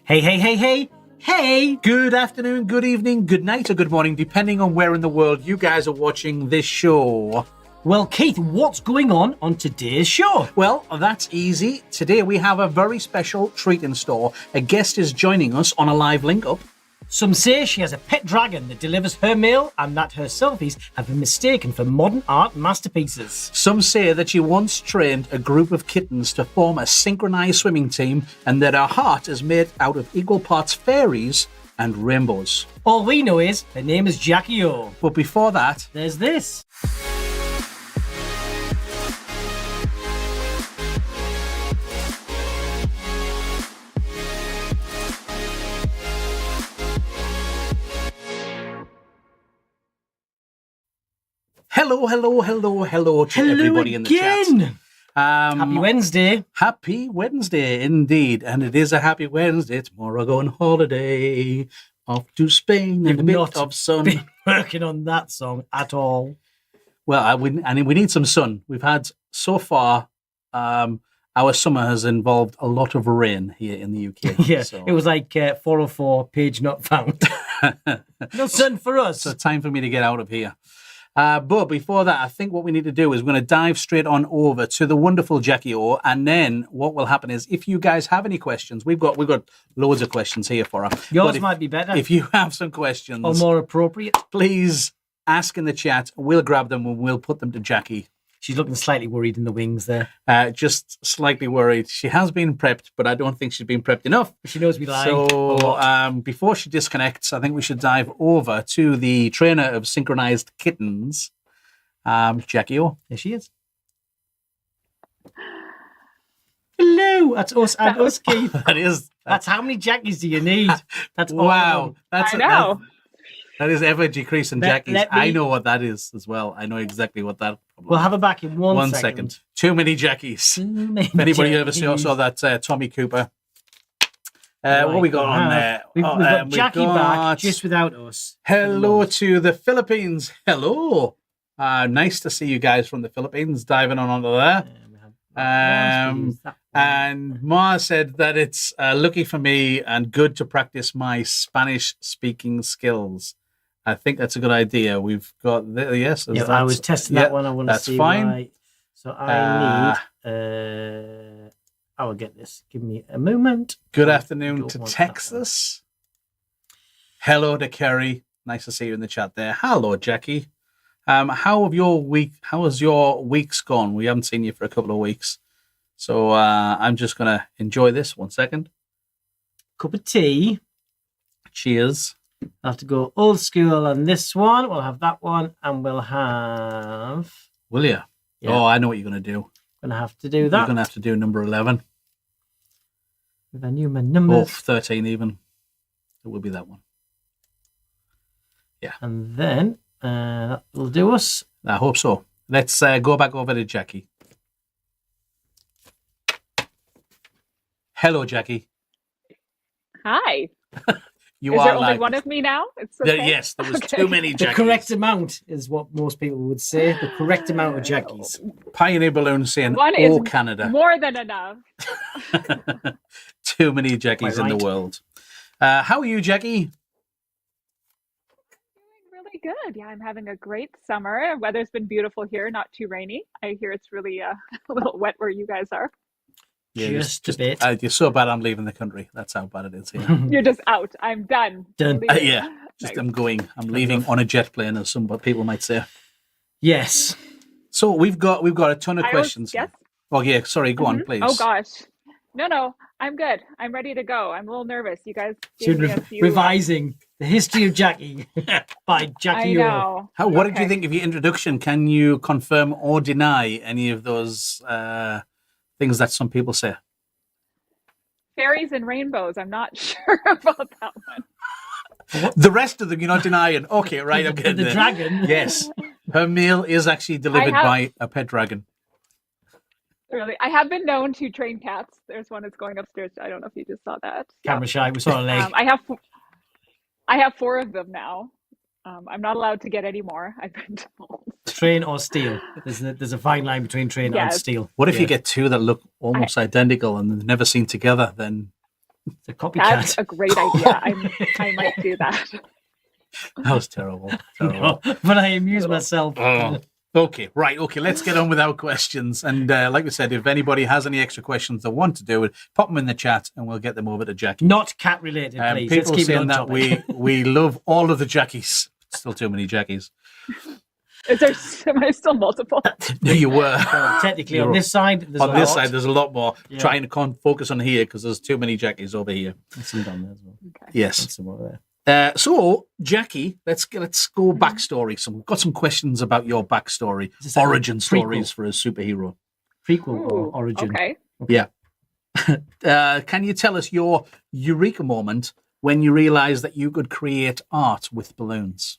Hey, hey, hey, hey, hey! Good afternoon, good evening, good night, or good morning, depending on where in the world you guys are watching this show. Well, Keith, what's going on today's show? Well, that's easy. Today we have a very special treat in store. A guest is joining us on a live link-up. Some say she has a pet dragon that delivers her mail and that her selfies have been mistaken for modern art masterpieces. Some say that she once trained a group of kittens to form a synchronized swimming team and that her heart is made out of equal parts fairies and rainbows. All we know is her name is Jackie O. But before that, there's this. Hello to everybody in the chat. Happy Wednesday. Happy Wednesday, indeed. And it is a happy Wednesday. Tomorrow I go on holiday, off to Spain and a bit of sun. Been working on that song at all. Well, we need some sun. We've had, so far, our summer has involved a lot of rain here in the UK. Yeah, so. It was like 404, page not found. No sun for us. So time for me to get out of here. But before that, I think what we need to do is we're going to dive straight on over to the wonderful Jackie O. And then what will happen is if you guys have any questions, we've got loads of questions here for her. Yours might be better. If you have some questions. Or more appropriate. Please ask in the chat. We'll grab them and we'll put them to Jackie. She's looking slightly worried in the wings there. Just slightly worried. She has been prepped, but I don't think she's been prepped enough. She knows we lie. So before she disconnects, I think we should dive over to the trainer of synchronized kittens, Jackie O. There she is. Hello, that's us and us, Keith. That's how many Jackies do you need? That's wow. I know. That is ever decreasing Jackies. I know what that is as well. I know exactly what that. We'll have her back in one second. Too many Jackies. If anybody ever saw that Tommy Cooper. What we got on there? We've got Jackie back, just without us. Hello to the Philippines. Hello. Nice to see you guys from the Philippines diving on onto there. And Ma said that it's lucky for me and good to practice my Spanish speaking skills. I think that's a good idea. We've got yes. Yeah, I was testing that one. I want to see fine. Why. So I need. I will get this. Give me a moment. Good afternoon to Texas. Hello to Kerry. Nice to see you in the chat there. Hello, Jackie. How has your weeks gone? We haven't seen you for a couple of weeks. So I'm just going to enjoy this. 1 second. Cup of tea. Cheers. I'll have to go old school on this one. We'll have that one. And we'll have... Will you? Yeah. Oh, I know what you're going to do. Going to have to do that. You're going to have to do number 11. If I knew my numbers. Or 13 even. It will be that one. Yeah. And then that will do us. I hope so. Let's go back over to Jackie. Hello, Jackie. Hi. Is there only one of me now? It's okay. Yes, there was too many Jackies. The correct amount is what most people would say. The correct amount of Jackies. Pioneer Balloon saying one all is Canada. More than enough. Too many Jackies in the world. How are you, Jackie? Doing really good. Yeah, I'm having a great summer. Weather's been beautiful here, not too rainy. I hear it's really a little wet where you guys are. Yeah, just a bit. You're so bad I'm leaving the country. That's how bad it is here. You're just out. I'm done. Yeah, just nice. I'm leaving on a jet plane, as some people might say. Yes. So we've got a ton of questions. Yes. Oh yeah, sorry. Go on, please. Oh gosh, no, I'm good. I'm ready to go. I'm a little nervous. You guys revising the history of Jackie by Jackie. I know. What did you think of your introduction? Can you confirm or deny any of those things that some people say? Fairies and rainbows. I'm not sure about that one. The rest of them you're not denying. Okay, right. I'm getting the dragon. Yes, her meal is actually delivered by a pet dragon. Really, I have been known to train cats. There's one that's going upstairs. I don't know if you just saw that. Camera shy. We saw a leg. I have 4 of them now. I'm not allowed to get any more, I've been told. Train or steal. There's a fine line between train and steal. What if you get 2 that look almost identical and they've never seen together? Then It's a copycat. That's a great idea. I might do that. That was terrible. No, but I amuse myself. Oh. Okay, right. Okay, let's get on with our questions. And like we said, if anybody has any extra questions they want to do it, pop them in the chat and we'll get them over to Jackie. Not cat related, please. Let's People keep it saying on that topic. we love all of the Jackies. Still too many Jackies. Am I still multiple? No, you were. So technically, on this side, there's on a this lot. side, there's a lot more. Yeah. Trying to focus on here because there's too many Jackies over here. There's some down there as well. Okay. Yes. There's some over there. So, Jackie, let's go backstory. So we've got some questions about your backstory, Is this like origin a stories prequel? for a superhero. Prequel or Ooh, origin. Okay. Yeah. Can you tell us your eureka moment when you realized that you could create art with balloons?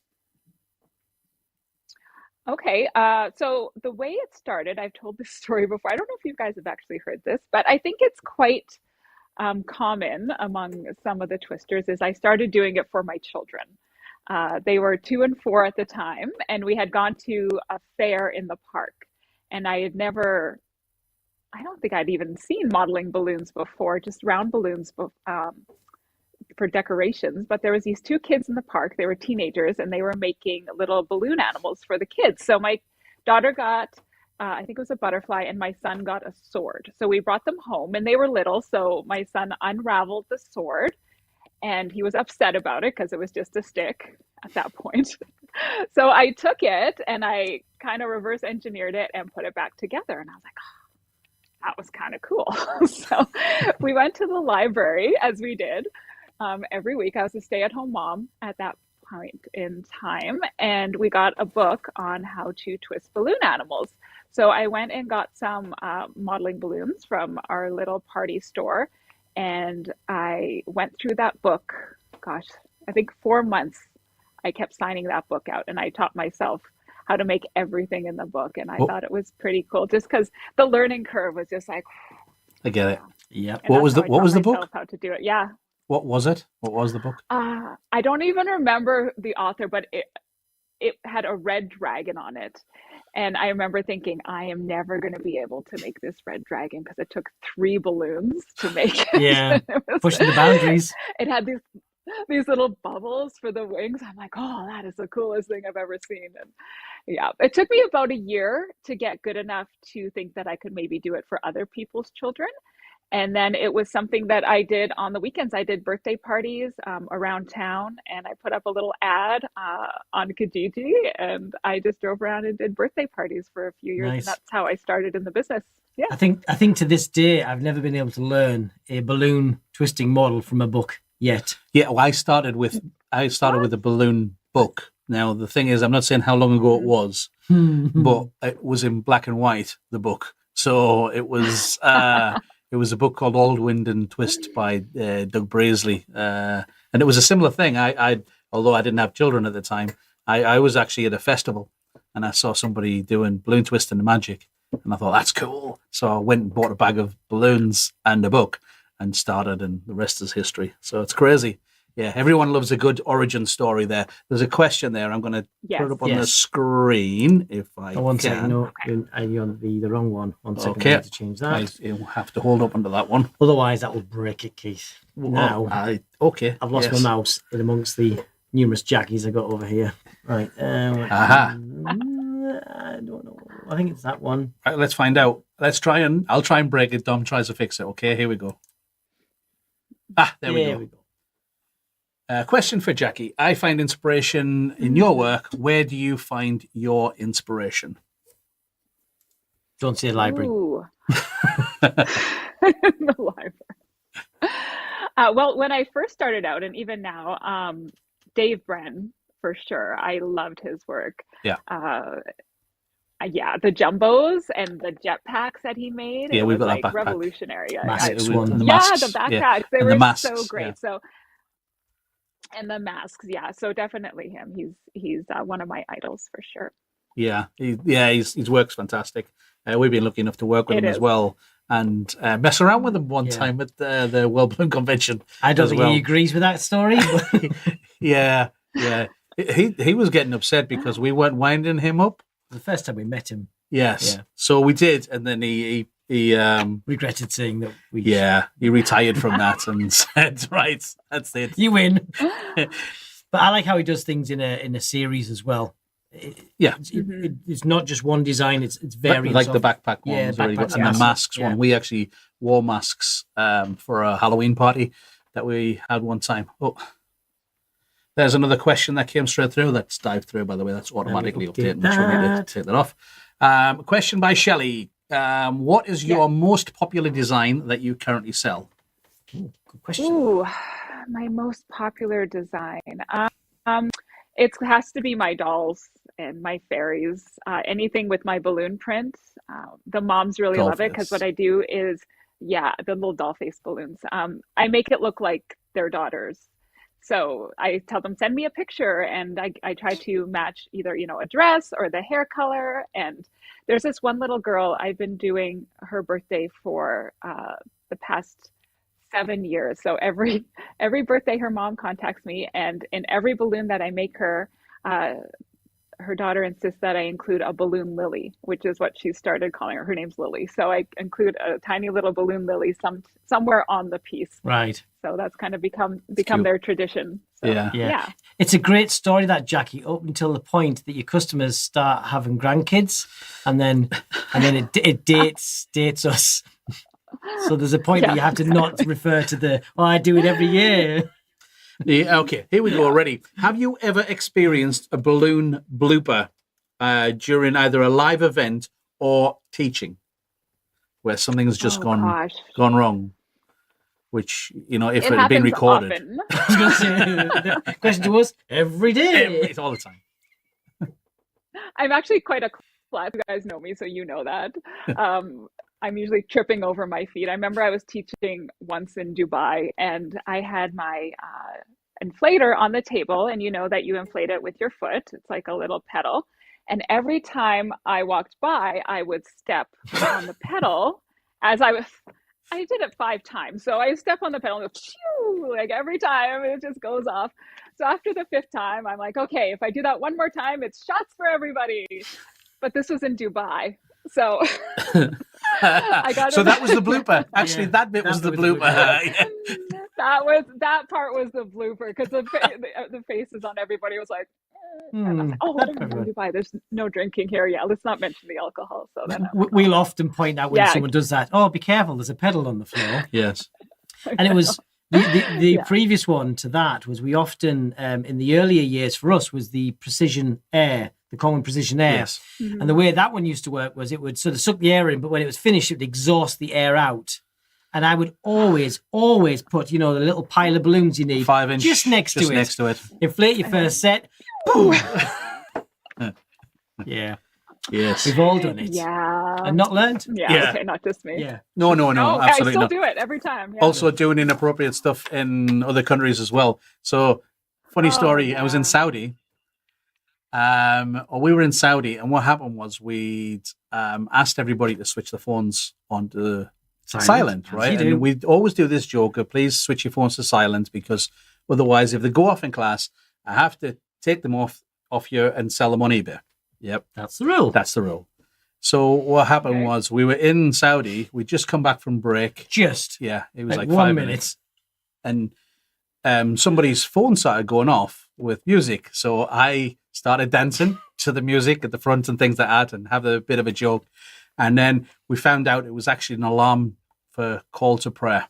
Okay. So the way it started, I've told this story before. I don't know if you guys have actually heard this, but I think it's quite common among some of the twisters is I started doing it for my children. They were 2 and 4 at the time, and we had gone to a fair in the park. And I don't think I'd even seen modeling balloons before, just round balloons for decorations. But there was these 2 kids in the park. They were teenagers, and they were making little balloon animals for the kids. So my daughter got I think it was a butterfly, and my son got a sword. So we brought them home, and they were little. So my son unraveled the sword, and he was upset about it because it was just a stick at that point. So I took it and I kind of reverse engineered it and put it back together. And I was like, oh, that was kind of cool. So we went to the library, as we did every week. I was a stay-at-home mom at that point in time, and we got a book on how to twist balloon animals. So I went and got some modeling balloons from our little party store, and I went through that book. Gosh, I think 4 months. I kept signing that book out, and I taught myself how to make everything in the book, and I thought it was pretty cool, just because the learning curve was just like. I get it. Yep. What was the book? How to do it? Yeah. What was it? What was the book? I don't even remember the author, but it had a red dragon on it. And I remember thinking, I am never going to be able to make this red dragon because it took 3 balloons to make it. Yeah, pushing the boundaries. It had these little bubbles for the wings. I'm like, oh, that is the coolest thing I've ever seen. And yeah, it took me about a year to get good enough to think that I could maybe do it for other people's children. And then it was something that I did on the weekends. I did birthday parties around town, and I put up a little ad on Kijiji, and I just drove around and did birthday parties for a few years. Nice. And that's how I started in the business. Yeah. I think to this day, I've never been able to learn a balloon twisting model from a book yet. Yeah, well, I started with a balloon book. Now the thing is, I'm not saying how long ago it was, but it was in black and white. The book, so it was. It was a book called Old Wind and Twist by Doug Braisley, and it was a similar thing. Although I didn't have children at the time, I was actually at a festival, and I saw somebody doing balloon twisting and magic, and I thought that's cool. So I went and bought a bag of balloons and a book, and started, and the rest is history. So it's crazy. Yeah, everyone loves a good origin story there. There's a question there. I'm going to put it up on the screen if I can. One second. No, you're on the wrong one. 1 second. Okay. I need to change that. You'll have to hold up under that one. Otherwise, that will break it, Keith. Now, okay. I've lost my mouse in amongst the numerous Jackies I got over here. Right. Aha. I don't know. I think it's that one. Right, let's find out. I'll try and break it. Dom tries to fix it. Okay, here we go. There we go. Question for Jackie. I find inspiration in your work. Where do you find your inspiration? Don't say library. Ooh. In the library. Well, when I first started out, and even now, Dave Bren, for sure. I loved his work. Yeah. Yeah, the jumbos and the jetpacks that he made. Yeah, we've got like that backpack. Revolutionary. Masks the backpacks. Yeah. They And were the masks, so great. yeah. So, and the masks, yeah. So definitely him. He's one of my idols for sure. Yeah, his work's fantastic. We've been lucky enough to work with him as well, and mess around with him one time at the World Balloon Convention. I don't think he agrees with that story. But... yeah. He was getting upset because we weren't winding him up. The first time we met him. Yes. Yeah. So we did, and then he he Regretted saying that we. he retired from that and said, "Right, that's it." You win. But I like how he does things in a series as well. It's not just one design; it's various. Like the backpack one, Yeah, backpacks, and the masks yeah. one. We actually wore masks for a Halloween party that we had one time. Oh, there's another question that came straight through. Let's dive through. By the way, that's automatically updated. Which we need to take that off. Question by Shelley. What is your most popular design that you currently sell? Ooh, good question. Ooh, my most popular design. It has to be my dolls and my fairies. Anything with my balloon print. The moms really love it because what I do is, the little doll face balloons. I make it look like their daughters. So I tell them, send me a picture, and I try to match either, a dress or the hair color. And there's this one little girl, I've been doing her birthday for the past 7 years. So every birthday, her mom contacts me, and in every balloon that I make her, her daughter insists that I include a balloon lily, which is what she started calling her. Her name's Lily. So I include a tiny little balloon lily somewhere on the piece. Right. So that's kind of become their tradition. So, yeah. It's a great story, that, Jackie, up until the point that your customers start having grandkids, and then it dates us. So there's a point that you have to not refer to I do it every year. Yeah, okay, here we go already. Have you ever experienced a balloon blooper during either a live event or teaching, where something's just gone wrong? Which, if it had been recorded. Often. I was going to say, the question to us, every day. All the time. I'm actually quite a klutz. You guys know me, so you know that. I'm usually tripping over my feet. I remember I was teaching once in Dubai, and I had my inflator on the table, and you know that you inflate it with your foot. It's like a little pedal. And every time I walked by, I would step on the pedal as I did it 5 times. So I step on the pedal and go, phew, like every time it just goes off. So after the 5th time, I'm like, okay, if I do that one more time, it's shots for everybody. But this was in Dubai. So that was the blooper. Actually, that bit was the blooper. That part was the blooper, because the faces on everybody was like, and I was like, what am I going to buy? There's no drinking here. Yeah, let's not mention the alcohol. So then we'll often point out when someone does that. Oh, be careful! There's a pedal on the floor. Yes, and it was the previous one to that was we often in the earlier years for us was the precision air. The common precision air. Yes. Mm-hmm. And the way that one used to work was it would sort of suck the air in, but when it was finished, it would exhaust the air out. And I would always put, the little pile of balloons you need 5 inch just next to it. Inflate your first set. Boom. Yeah. Yes. We've all done it. Yeah. And not learned. Yeah. Okay, not just me. Yeah. No, absolutely I still not. do it every time. Yeah. Also doing inappropriate stuff in other countries as well. So, funny story, I was in Saudi. We were in Saudi, and what happened was we'd asked everybody to switch the phones onto silent, right? And we'd always do this joke of, please switch your phones to silent, because otherwise, if they go off in class, I have to take them off you and sell them on eBay. Yep. That's the rule. That's the rule. So what happened was we were in Saudi. We'd just come back from break. Yeah. It was like 1 5 minute. minutes. And somebody's phone started going off with music. So I started dancing to the music at the front and things like that, and have a bit of a joke. And then we found out it was actually an alarm for call to prayer.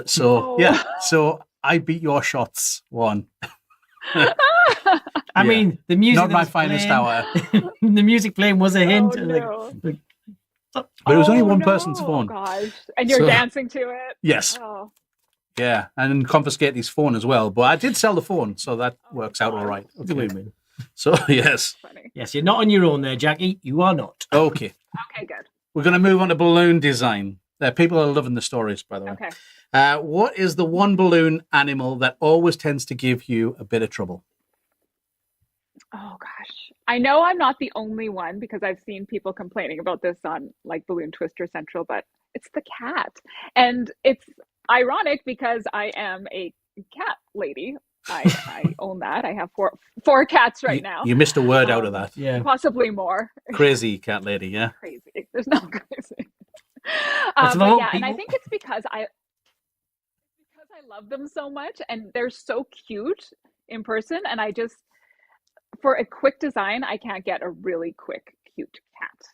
So I beat your shots, one. I mean, the music. Not my finest hour. The music playing was a hint. But it was only one person's phone. Gosh. And you're dancing to it? Yes. Oh. Yeah, and confiscate his phone as well. But I did sell the phone, so that works out all right. Okay. So, yes. Funny. Yes, you're not on your own there, Jackie. You are not. Okay. Okay, good. We're going to move on to balloon design. People are loving the stories, by the way. Okay. What is the one balloon animal that always tends to give you a bit of trouble? Oh, gosh. I know I'm not the only one, because I've seen people complaining about this on like Balloon Twister Central, but it's the cat. And it's ironic because I am a cat lady. I own that. I have four cats right now. You missed a word out of that. Yeah. Possibly more. Crazy cat lady, yeah. Crazy. There's no crazy. That's But all, yeah, and I people. think it's because I love them so much, and they're so cute in person. And I just, for a quick design, I can't get a really quick, cute cat,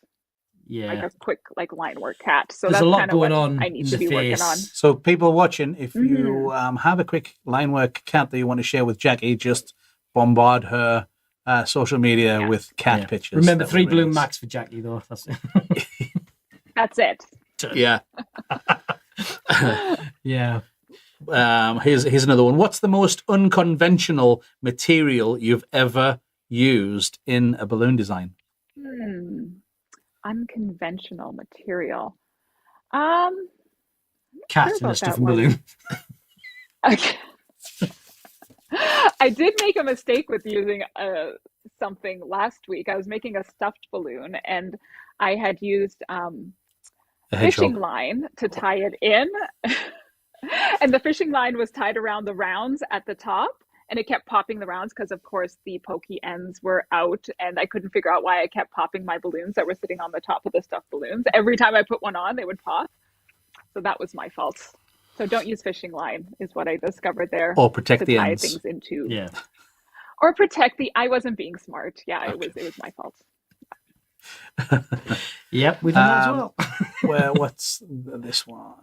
like Yeah. a quick, like line work cat. So There's a that's lot kind of going what on I need in to the be working on. face. So, people watching, if Mhm. you have a quick line work cat that you want to share with Jackie, just bombard her social media Yeah. with cat Yeah. pictures. Remember, That 3 would be balloon nice. max for Jackie, though. That's That's it. Yeah. Yeah. Here's another one. What's the most unconventional material you've ever used in a balloon design? Unconventional material. I'm not Cat sure in a about that stuffing one. balloon. Okay. I did make a mistake with using something last week. I was making a stuffed balloon, and I had used A fishing hedgehog. line to tie it in. And the fishing line was tied around the rounds at the top, and it kept popping the rounds because, of course, the pokey ends were out, and I couldn't figure out why I kept popping my balloons that were sitting on the top of the stuffed balloons. Every time I put one on, they would pop. So that was my fault. So don't use fishing line is what I discovered there. Or protect to the tie ends. things into. Yeah. Or protect the. I wasn't being smart. Yeah, Okay. it was my fault. Yep, we've done that as well. Where? What's this one?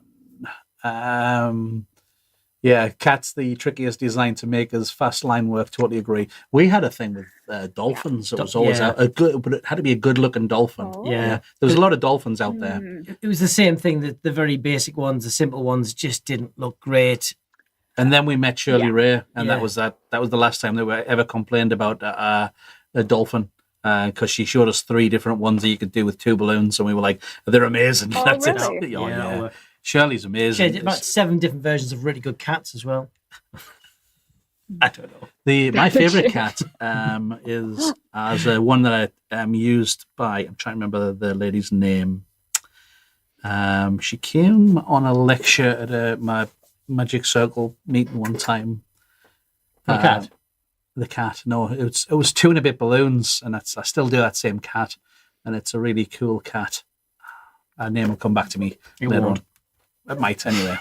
Yeah, cat's the trickiest design to make as fast line work. Totally agree. We had a thing with dolphins. It was always Yeah. a good, but it had to be a good looking dolphin. Oh. Yeah. There was a lot of dolphins out there. It was the same thing that the very basic ones, the simple ones, just didn't look great. And then we met Shirley Yeah. Ray, and Yeah. that was the last time they were ever complained about a dolphin, because she showed us 3 different ones that you could do with 2 balloons, and we were like, they're amazing. Oh, That's really? it. Oh, Yeah. yeah. Shirley's She amazing. had about 7 different versions of really good cats as well. I don't know. My favorite cat is one that I used by, I'm trying to remember the lady's name. She came on a lecture at my Magic Circle meeting one time. The cat? The cat. No, it was 2 and a bit balloons, and I still do that same cat, and it's a really cool cat. Her name will come back to me It later won't. on. It might anyway.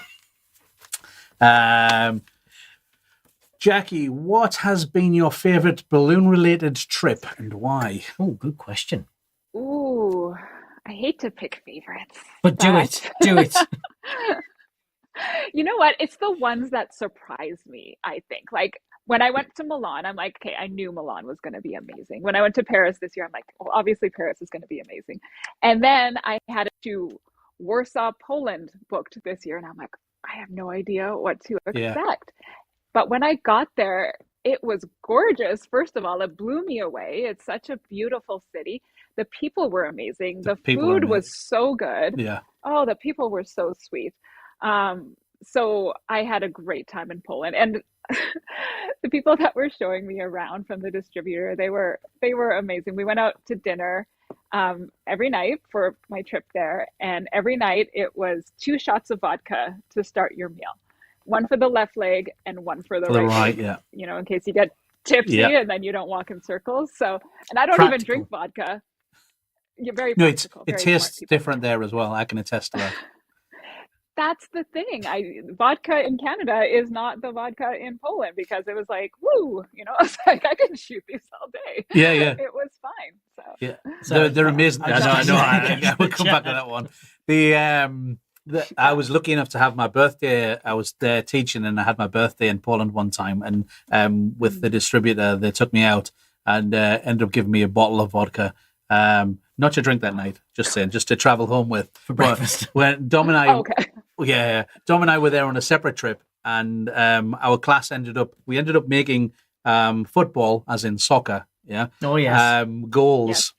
Jackie, what has been your favorite balloon-related trip and why? Oh, good question. Ooh, I hate to pick favorites. But do it. Do it. You know what? It's the ones that surprise me, I think. Like when I went to Milan, I'm like, okay, I knew Milan was going to be amazing. When I went to Paris this year, I'm like, well, obviously Paris is going to be amazing. And then I had to Warsaw, Poland booked this year, and I'm like, I have no idea what to expect. But when I got there, it was gorgeous. First of all, it blew me away. It's such a beautiful city. The people were amazing. The food was so good. Yeah. Oh, the people were so sweet. So I had a great time in Poland, and the people that were showing me around from the distributor, they were amazing. We went out to dinner every night for my trip there, and every night it was 2 shots of vodka to start your meal. One for the left leg and one for the right leg, yeah. You know, in case you get tipsy and then you don't walk in circles. So, and I don't even drink vodka. You're very practical. It tastes different there as well. I can attest to that. That's the thing. Vodka in Canada is not the vodka in Poland, because it was like, woo, you know, I was like, I can shoot these all day. Yeah, yeah. It was fine. So yeah, they're amazing. I know. We'll come back to that one. I was lucky enough to have my birthday. I was there teaching, and I had my birthday in Poland one time, and with the distributor, they took me out and ended up giving me a bottle of vodka. Not to drink that night, just saying, just to travel home with for breakfast. When Dom and I, Dom and I were there on a separate trip, and our class ended up making football, as in soccer, goals,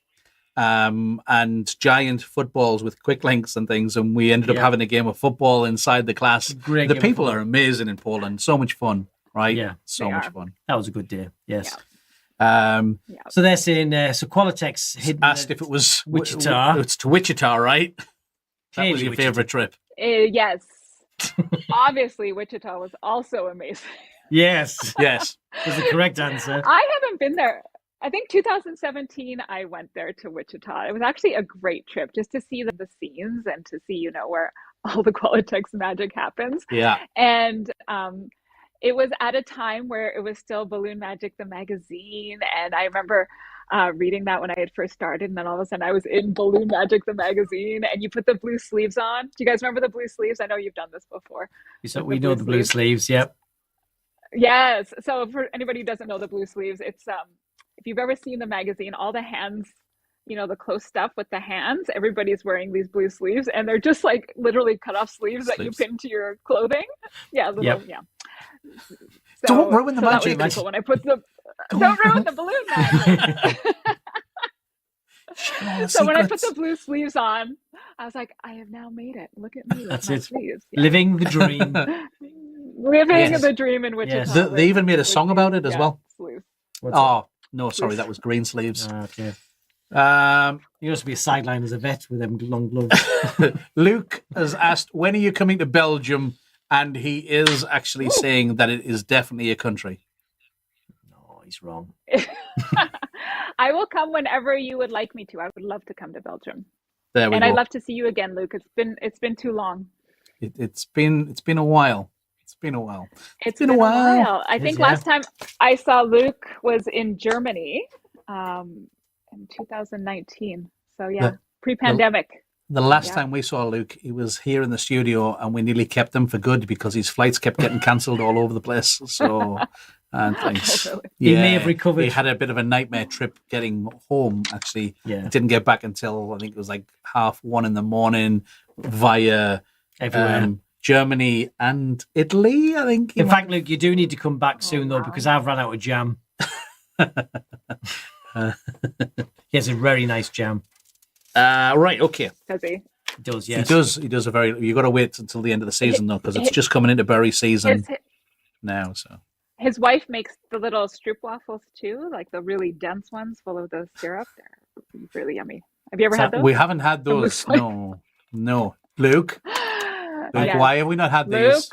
and giant footballs with quick links and things, and we ended up having a game of football inside the class. The people are amazing in Poland, so much fun, right? Yeah, so much fun. That was a good day. Yes. Yeah. So they're saying, so Qualitex asked if it was Wichita. It's to Wichita, right? That was your favorite trip. Yes. Obviously, Wichita was also amazing. Yes. Yes. Was the correct answer. I haven't been there. I think 2017, I went there to Wichita. It was actually a great trip just to see the scenes and to see, where all the Qualitex magic happens. Yeah. And it was at a time where it was still Balloon Magic, the magazine. And I remember reading that when I had first started. And then all of a sudden I was in Balloon Magic, the magazine, and you put the blue sleeves on. Do you guys remember the blue sleeves? I know you've done this before. So we know the blue sleeves. Yep. Yes. So for anybody who doesn't know the blue sleeves, it's if you've ever seen the magazine, all the hands, the close stuff with the hands, everybody's wearing these blue sleeves, and they're just like literally cut off sleeves that you pin to your clothing. Yeah, yeah. So, don't ruin the magic. That was cool when I put don't ruin the balloon magic. So when I put the blue sleeves on, I was like, I have now made it. Look at me. That's it. Sleeves. Yeah. Living the dream. Living the dream in Wichita. Yes. They even made a song about it as well. Sleeves. No, sorry, that was green sleeves. Okay. You used to be a sideline as a vet with them long gloves. Luke has asked, when are you coming to Belgium? And he is actually saying that it is definitely a country. No, he's wrong. I will come whenever you would like me to. I would love to come to Belgium. There we go. And I'd love to see you again, Luke. It's been too long. It's been a while. It's been a while. It's been a while. I think last time I saw Luke was in Germany in 2019. So pre-pandemic. The last time we saw Luke, he was here in the studio, and we nearly kept him for good because his flights kept getting cancelled all over the place. So, and thanks. He may have recovered. He had a bit of a nightmare trip getting home, actually. Yeah. He didn't get back until, I think it was like 1:30 a.m. via Germany and Italy, I think. In fact, Luke, you do need to come back soon, though, because I've run out of jam. He has a very nice jam. Right, okay. Does he? He does, yes. He does a very... You've got to wait until the end of the season, though, because it's just coming into berry season now, so... His wife makes the little stroopwafels, too, like the really dense ones full of the syrup. They're really yummy. Have you ever had those? We haven't had those. No. Luke, why have we not had these?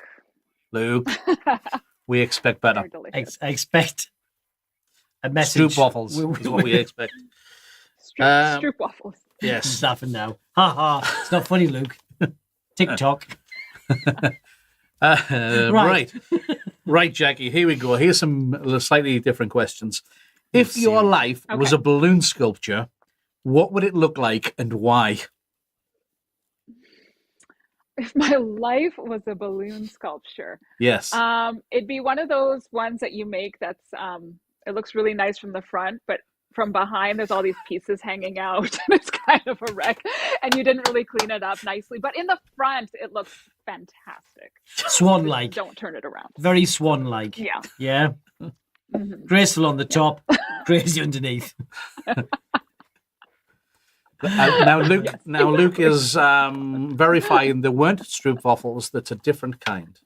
Luke, we expect better. I expect a message. Stroopwafels is what we expect. Stroopwafels. Yes. It's laughing now. Ha ha. It's not funny, Luke. TikTok. Right, Jackie, here we go. Here's some slightly different questions. If your life was a balloon sculpture, what would it look like and why? If my life was a balloon sculpture, yes, it'd be one of those ones that you make that's it looks really nice from the front, but from behind there's all these pieces hanging out and it's kind of a wreck, and you didn't really clean it up nicely, but in the front it looks fantastic. Swan-like. Don't turn it around. Very swan-like. Yeah. Mm-hmm. Graceful on the top, crazy underneath. Now Luke is verifying there weren't stroopwafels. That's a different kind.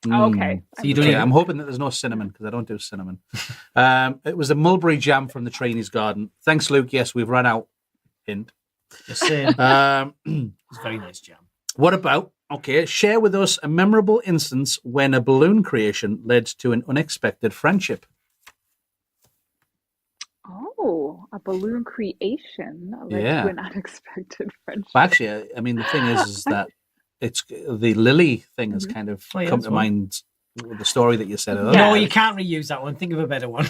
Okay. So you don't I'm hoping that there's no cinnamon because I don't do cinnamon. It was the mulberry jam from the trainee's garden. Thanks, Luke. Yes, we've run out. Hint. Just saying. It's a very nice jam. What about, share with us a memorable instance when a balloon creation led to an unexpected friendship. Oh, a balloon creation led to an unexpected friendship. Well, actually, I mean, the thing is that it's the Lily thing has kind of come to mind with the story that you said. No, you can't reuse that one. Think of a better one.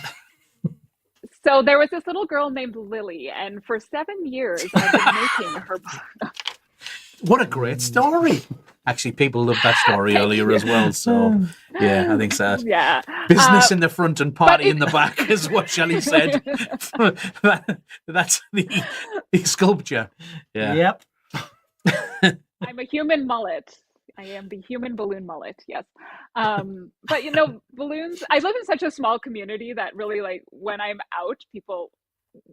So there was this little girl named Lily, and for 7 years I've been making her. What a great story! Actually, people loved that story earlier as well. So, yeah, I think so. Yeah. Business in the front and party in the back is what Shelley said. That's the sculpture. Yeah. Yep. I'm a human mullet. I am the human balloon mullet. Yes. But balloons, I live in such a small community that really, like, when I'm out, people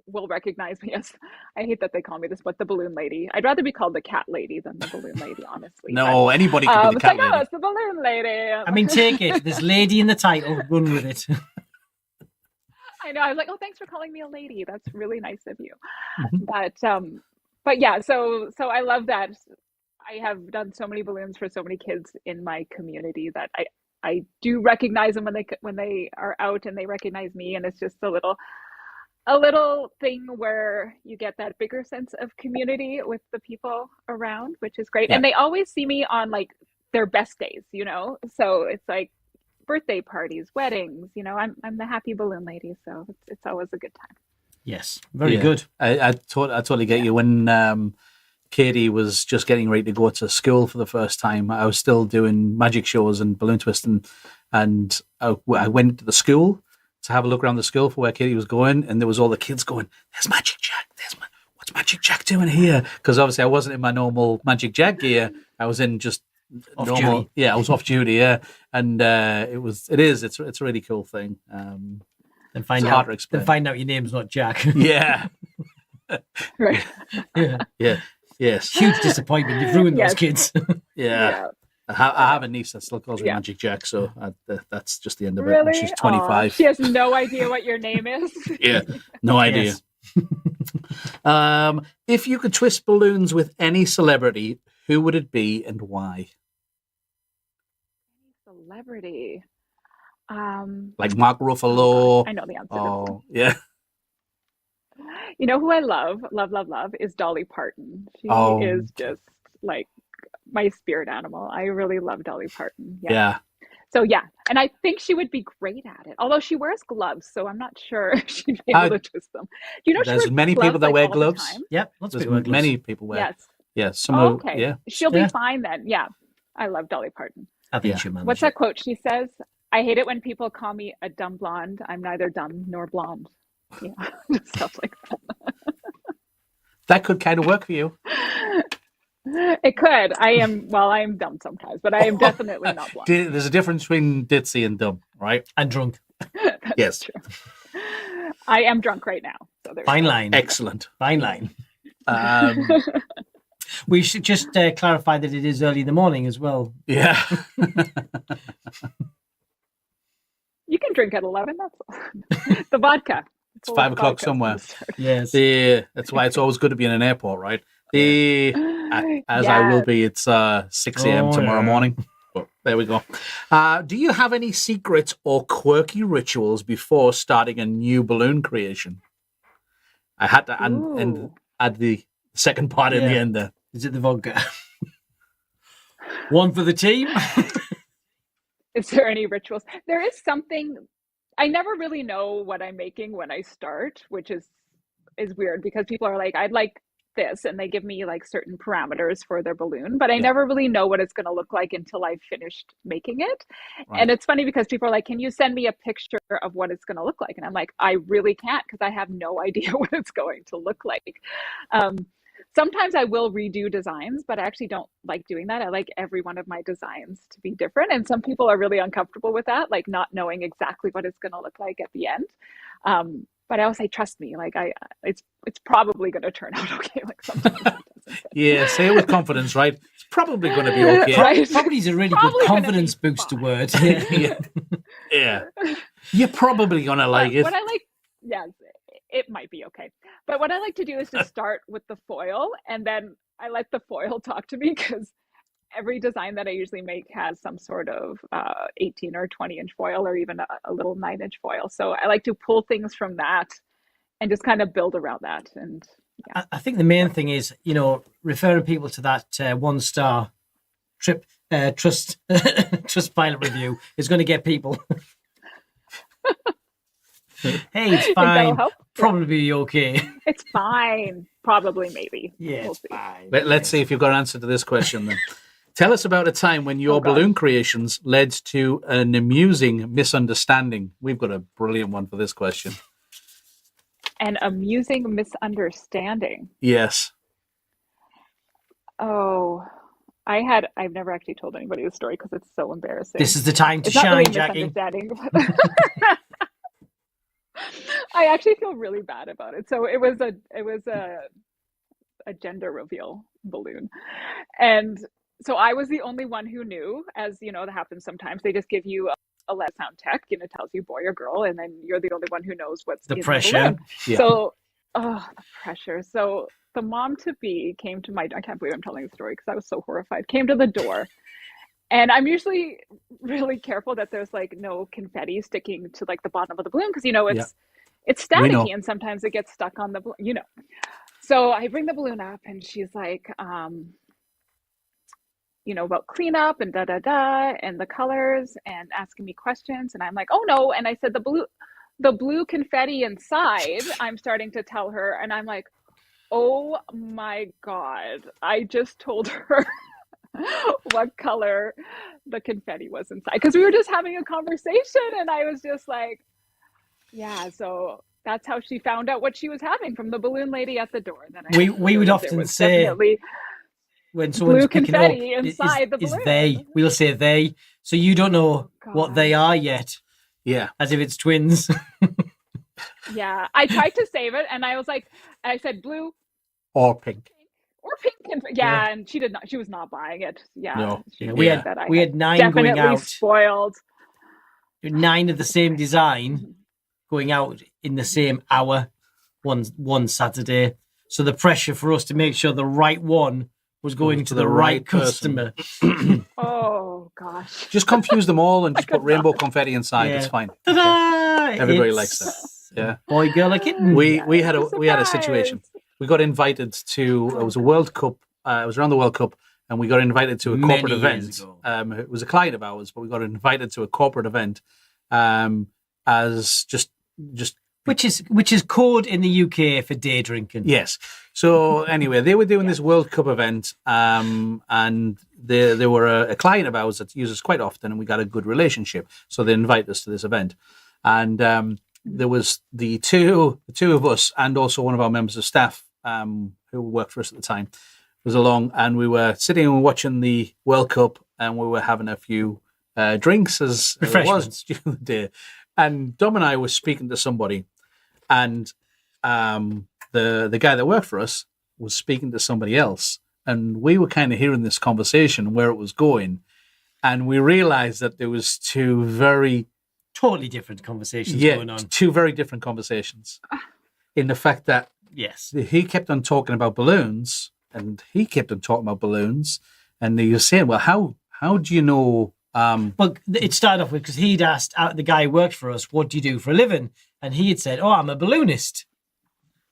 will recognize me as, I hate that they call me this, but the balloon lady. I'd rather be called the cat lady than the balloon lady, honestly. No, anybody can be the cat lady. No, it's the balloon lady. I mean, take it. There's lady in the title. Run with it. I know. I was like, oh, thanks for calling me a lady. That's really nice of you. But yeah, so I love that. I have done so many balloons for so many kids in my community that I do recognize them when they are out and they recognize me, and it's just a little thing where you get that bigger sense of community with the people around, which is great. Yeah. And they always see me on like their best days, you know? So it's like birthday parties, weddings, you know, I'm the happy balloon lady. So it's always a good time. Yes, very good. I totally get you. When Katie was just getting ready to go to school for the first time, I was still doing magic shows and balloon twisting, and I went to the school to have a look around the school for where Katie was going, and there was all the kids going, "There's Magic Jack. What's Magic Jack doing here?" Because obviously I wasn't in my normal Magic Jack gear. I was in just Off normal. duty. Yeah, I was off duty. Yeah, and it's a really cool thing. And find It's hard out. to explain. Then find out your name's not Jack. Yeah. Right. Yeah. Yes. Huge disappointment. You've ruined those Yes. kids. Yeah. I have a niece that still calls me Yeah. Magic Jack, so that's just the end of it. Really? When she's 25. Aw, she has no idea what your name is. Yeah, no idea. Yes. If you could twist balloons with any celebrity, who would it be and why? Celebrity. Like Mark Oh Ruffalo. gosh, I know the answer to this. Yeah. You know who I love is Dolly Parton. She Oh, is just like my spirit animal. I really love Dolly Parton. Yeah. Yeah. So yeah, and I think she would be great at it. Although she wears gloves, so I'm not sure she'd be able to twist them. Do you know she There's wears many gloves, people that like, wear all the gloves. time? Yep. Lots of There's people wear gloves. many people wear. Yes. Yeah. Some Oh, of okay. yeah. She'll Yeah. be fine then. Yeah. I love Dolly Parton. I think Yeah. she'll manage What's it. that quote she says? I hate it when people call me a dumb blonde. I'm neither dumb nor blonde. Yeah. Just stuff like That could kind of work for you. that. It could. I am dumb sometimes, but I am definitely not blonde. There's a difference between ditzy and dumb, right? And drunk. That's Yes. true. I am drunk right now. So there Fine you go. line. Excellent. Fine line. Um, We should just clarify that it is early in the morning as well. yeah. You can drink at 11. That's the vodka. It's 5 o'clock somewhere. Yes. That's why it's always good to be in an airport, right? As I will be, it's 6 a.m. Oh, tomorrow yeah. morning. But there we go. Do you have any secrets or quirky rituals before starting a new balloon creation? I had to and add the second part in the Yeah. end there. Is it the vodka? One for the team. Is there any rituals? There is something. I never really know what I'm making when I start, which is weird because people are like, I'd like this, and they give me like certain parameters for their balloon, but I never really know what it's going to look like until I've finished making it. Right. And it's funny because people are like, can you send me a picture of what it's going to look like? And I'm like, I really can't, because I have no idea what it's going to look like. Sometimes I will redo designs, but I actually don't like doing that. I like every one of my designs to be different. And some people are really uncomfortable with that, like not knowing exactly what it's going to look like at the end. But I always say, trust me, like it's probably going to turn out okay. Like sometimes it doesn't. Yeah, say it with confidence, right? It's probably going to be okay. Right. Probably is a really Probably good gonna confidence be booster fine. word. Yeah. Yeah. You're probably going to like it. What I like, yes, it might be okay. But what I like to do is just start with the foil, and then I let the foil talk to me, because every design that I usually make has some sort of 18 or 20-inch foil, or even a little 9-inch foil. So I like to pull things from that and just kind of build around that. And yeah. I think the main thing is, referring people to that 1-star trip trust pilot review is going to get people. Hey, it's Think that'll fine. help? Probably be okay. It's fine. Probably, maybe. Yeah, We'll it's see. fine. Let's see if you've got an answer to this question then. Tell us about a time when your Oh, God. balloon creations led to an amusing misunderstanding. We've got a brilliant one for this question. An amusing misunderstanding. Yes. Oh, I've never actually told anybody the story because it's so embarrassing. This is the time to It's not shine, really a Jackie. misunderstanding. I actually feel really bad about it. So it was a gender reveal balloon, and so I was the only one who knew. As you know, that happens sometimes. They just give you a letter sound tech, it tells you boy or girl, and then you're the only one who knows what's The in pressure. balloon. Yeah. So, the pressure. So the mom to be came to I can't believe I'm telling the story because I was so horrified. Came to the door. And I'm usually really careful that there's like no confetti sticking to like the bottom of the balloon because Yeah. it's We know. staticky and sometimes it gets stuck on the balloon, you know. So I bring the balloon up and she's like, you know, about cleanup and da da da and the colors and asking me questions. And I'm like, oh no. And I said the blue confetti inside, I'm starting to tell her, and I'm like, oh my God, I just told her what color the confetti was inside. Because we were just having a conversation and I was just like, yeah, so that's how she found out what she was having from the balloon lady at the door. Then we would often say definitely when someone's blue picking up confetti inside the is balloon. they. We'll say they. So you don't know what they are yet. Yeah. As if it's twins. Yeah. I tried to save it and I was like, I said blue Or pink. or pink. Yeah, and she was not buying it. Yeah. No. We had 9 going out. Spoiled. 9 of the same design going out in the same hour one Saturday. So the pressure for us to make sure the right one was going to the right customer. Oh gosh. Just confuse them all and just put rainbow confetti inside. It's fine. Ta-da! Everybody likes that. Yeah. Boy, girl, a kitten. We had a situation. We got invited to, it was a World Cup. It was around the World Cup, and we got invited to a corporate event. It was a client of ours, but we got invited to a corporate event as just which is code in the UK for day drinking. Yes. So anyway, they were doing this World Cup event, and they were a client of ours that uses quite often, and we got a good relationship. So they invited us to this event, and there was the two of us, and also one of our members of staff who worked for us at the time was along, and we were sitting and watching the World Cup, and we were having a few drinks as it was during the day. And Dom and I were speaking to somebody, and the guy that worked for us was speaking to somebody else, and we were kind of hearing this conversation where it was going, and we realized that there was totally different conversations going on. Two very different conversations. In the fact that he kept on talking about balloons, and he kept on talking about balloons, and he was saying, "Well, how do you know?" Well, it started off with because he'd asked the guy who worked for us, "What do you do for a living?" And he had said, "Oh, I'm a balloonist,"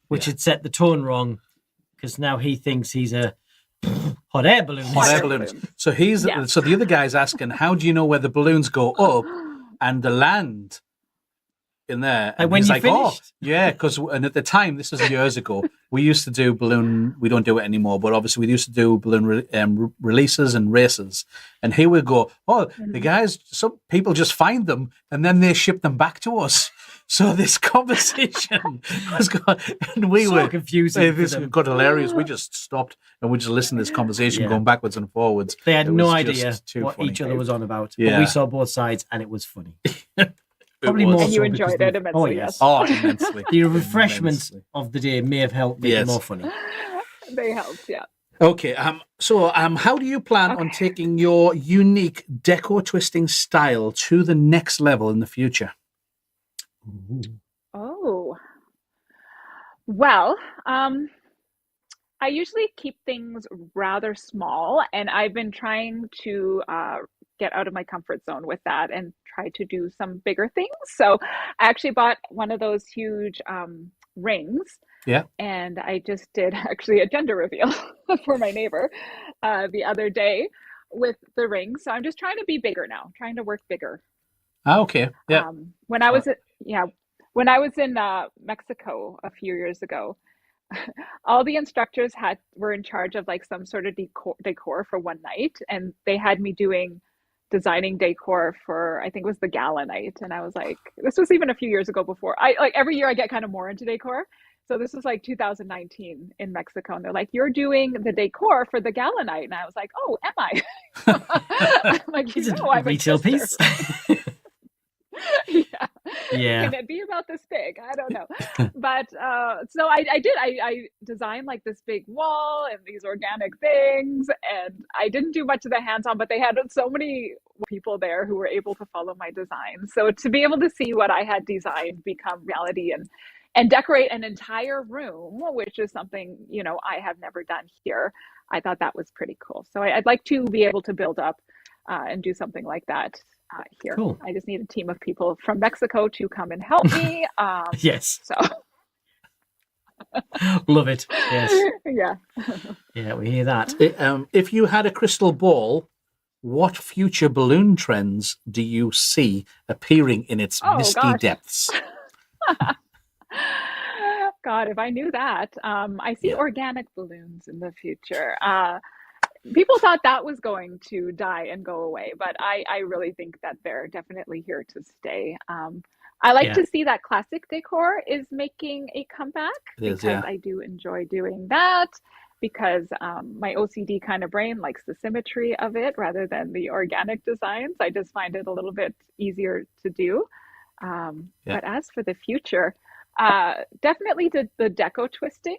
which had set the tone wrong because now he thinks he's a hot air balloonist. Hot air balloonist. So so the other guy's asking, "How do you know where the balloons go up and the land in there?" And when he's you like, finished? because at the time, this was years ago, we used to do balloon. We don't do it anymore, but obviously we used to do balloon releases and races. And he would go, the guys, some people just find them and then they ship them back to us. So this conversation was going, and we were confusing. This got hilarious. We just stopped and we just listened to this conversation going backwards and forwards. They had no idea what funny. each other was on about. Yeah. But we saw both sides and it was funny. Probably more. And you enjoyed it immensely. Oh, yes. Oh, immensely. The refreshments of the day may have helped make it more funny. They helped, yeah. Okay. So, how do you plan on taking your unique decor twisting style to the next level in the future? Oh, well, I usually keep things rather small, and I've been trying to get out of my comfort zone with that and try to do some bigger things. So I actually bought one of those huge rings. Yeah. And I just did actually a gender reveal for my neighbor the other day with the ring. So I'm just trying to be bigger now, trying to work bigger. Okay. Yeah. When I was in Mexico a few years ago, all the instructors were in charge of like some sort of decor for one night, and they had me designing decor for, I think it was the gala night. And I was like, this was even a few years ago before. Every year I get kind of more into decor. So this was like 2019 in Mexico, and they're like, "You're doing the decor for the gala night," and I was like, "Oh, am I?" I'm like, "Is it a retail piece?" Yeah. Can it be about this big? I don't know. But so I did. I designed like this big wall and these organic things, and I didn't do much of the hands-on, but they had so many people there who were able to follow my design. So to be able to see what I had designed become reality and decorate an entire room, which is something, I have never done here, I thought that was pretty cool. So I'd like to be able to build up and do something like that here. Cool. I just need a team of people from Mexico to come and help me. Yes. So Love it. Yes. yeah. Yeah, we hear that. If you had a crystal ball, what future balloon trends do you see appearing in its misty depths? God, if I knew that. I see Yeah. organic balloons in the future. People thought that was going to die and go away, but I really think that they're definitely here to stay. I like to see that classic decor is making a comeback because I do enjoy doing that because my OCD kind of brain likes the symmetry of it rather than the organic designs. I just find it a little bit easier to do. But as for the future, definitely the deco twisting.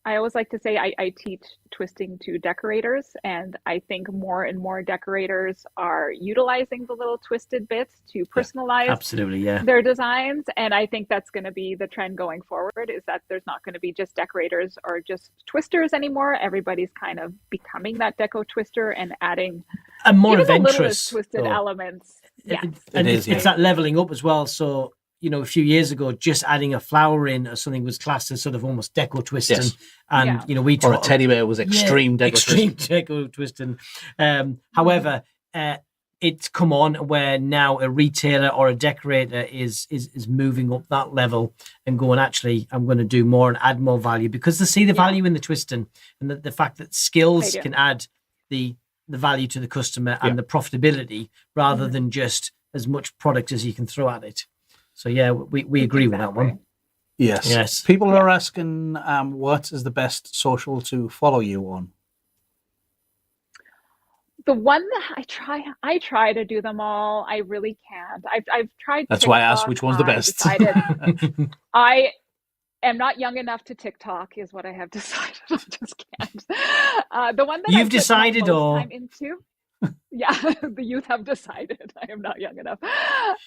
I always like to say I teach twisting to decorators, and I think more and more decorators are utilizing the little twisted bits to personalize their designs. And I think that's going to be the trend going forward, is that there's not going to be just decorators or just twisters anymore. Everybody's kind of becoming that deco twister and adding and more even adventurous the littlest twisted elements. And it's that leveling up as well. So, you know, a few years ago, just adding a flower in or something was classed as sort of almost deco twisting. And you know, we or a teddy bear was extreme deco twisting. However, it's come on where now a retailer or a decorator is moving up that level and going, actually, I'm going to do more and add more value because they see the value in the twisting and the fact that skills can add the value to the customer and the profitability rather than just as much product as you can throw at it. So yeah, we agree with that one. Yes. People are asking, what is the best social to follow you on? The one that I try to do them all. I really can't. I've tried. That's TikTok. Why I asked which one's the best. I am not young enough to TikTok, is what I have decided. I just can't. The one that you've decided, or time into. Yeah, the youth have decided I am not young enough.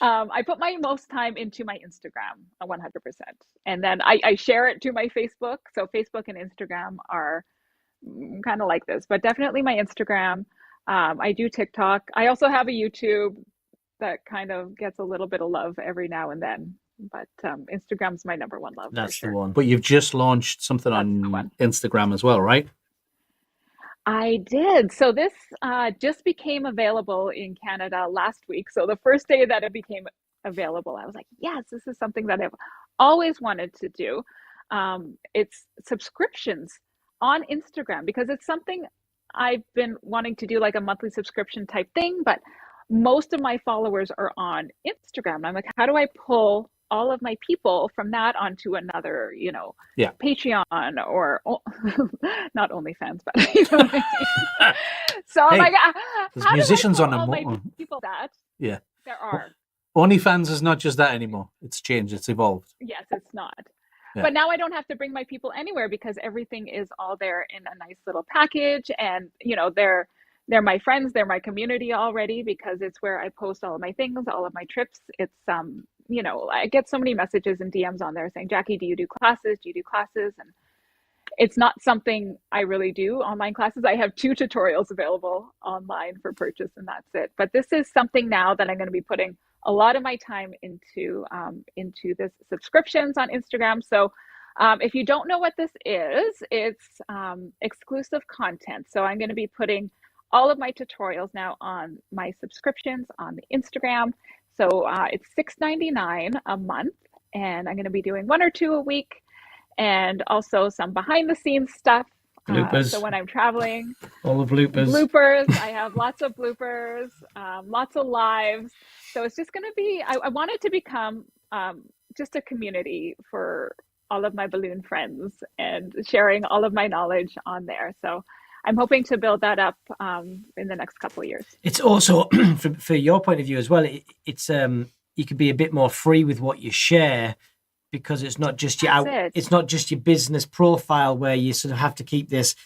I put my most time into my Instagram, 100%. And then I share it to my Facebook. So Facebook and Instagram are kind of like this, but definitely my Instagram. I do TikTok. I also have a YouTube that kind of gets a little bit of love every now and then. But Instagram's my number one love. That's for sure. the one. But you've just launched something on Instagram as well, right? I did. So this just became available in Canada last week. So the first day that it became available, I was like, yes, this is something that I've always wanted to do. It's subscriptions on Instagram because it's something I've been wanting to do, like a monthly subscription type thing. But most of my followers are on Instagram. And I'm like, how do I pull all of my people from that onto another, Patreon or not OnlyFans, but you know what I mean? So I'm like, there's musicians on all them. my people that there are. OnlyFans is not just that anymore. It's changed. It's evolved. Yes, it's not. Yeah. But now I don't have to bring my people anywhere because everything is all there in a nice little package, and they're my friends, they're my community already because it's where I post all of my things, all of my trips. It's I get so many messages and DMs on there saying, Jackie, do you do classes? Do you do classes? And it's not something I really do, online classes. I have 2 tutorials available online for purchase, and that's it. But this is something now that I'm going to be putting a lot of my time into this subscriptions on Instagram. So if you don't know what this is, it's exclusive content. So I'm going to be putting all of my tutorials now on my subscriptions on the Instagram. So it's $6.99 a month, and I'm going to be doing 1 or 2 a week, and also some behind the scenes stuff. Bloopers. So when I'm traveling, all the bloopers. I have lots of bloopers, lots of lives. So it's just going to be, I want it to become just a community for all of my balloon friends and sharing all of my knowledge on there. So I'm hoping to build that up in the next couple of years. It's also, for your point of view as well, it's you can be a bit more free with what you share because it's not just it's not just your business profile where you sort of have to keep this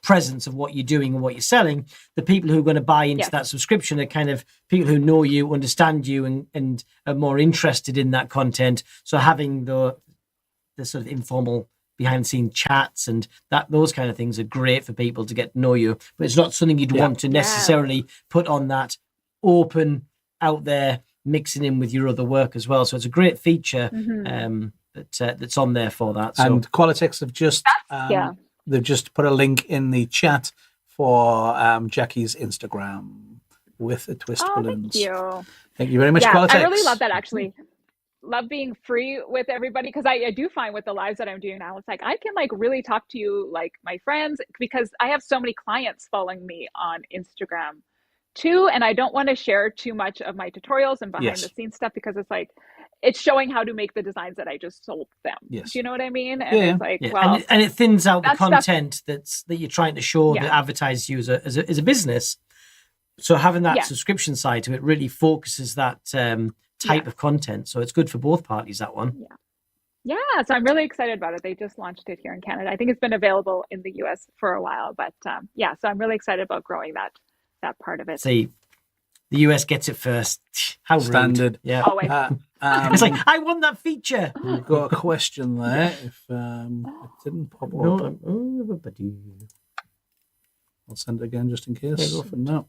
presence of what you're doing and what you're selling. The people who are going to buy into that subscription are kind of people who know you, understand you, and are more interested in that content. So having the sort of informal behind the scene chats and those kind of things are great for people to get to know you. But it's not something you'd want to necessarily put on that open out there, mixing in with your other work as well. So it's a great feature that's on there for that. So. And Qualitex have just they've just put a link in the chat for Jackie's Instagram with the twist balloons. Thank you. Thank you very much, Qualitex. I really love that, actually. Love being free with everybody, because I do find with the lives that I'm doing now, it's like I can like really talk to you like my friends, because I have so many clients following me on Instagram too, and I don't want to share too much of my tutorials and behind the scenes stuff, because it's like it's showing how to make the designs that I just sold them. Yes. Do you know what I mean? And it's like, well, and it thins out the content that you're trying to show that advertise you as a business. So having that subscription side to it really focuses that type of content. So it's good for both parties, that one. Yeah, so I'm really excited about it. They just launched it here in Canada. I think it's been available in the US for a while, but so I'm really excited about growing that part of it. See, the US gets it first. How standard. Rude. Yeah. Always. It's like, I want that feature. We've got a question there. If it didn't pop up. I'll send it again just in case. No.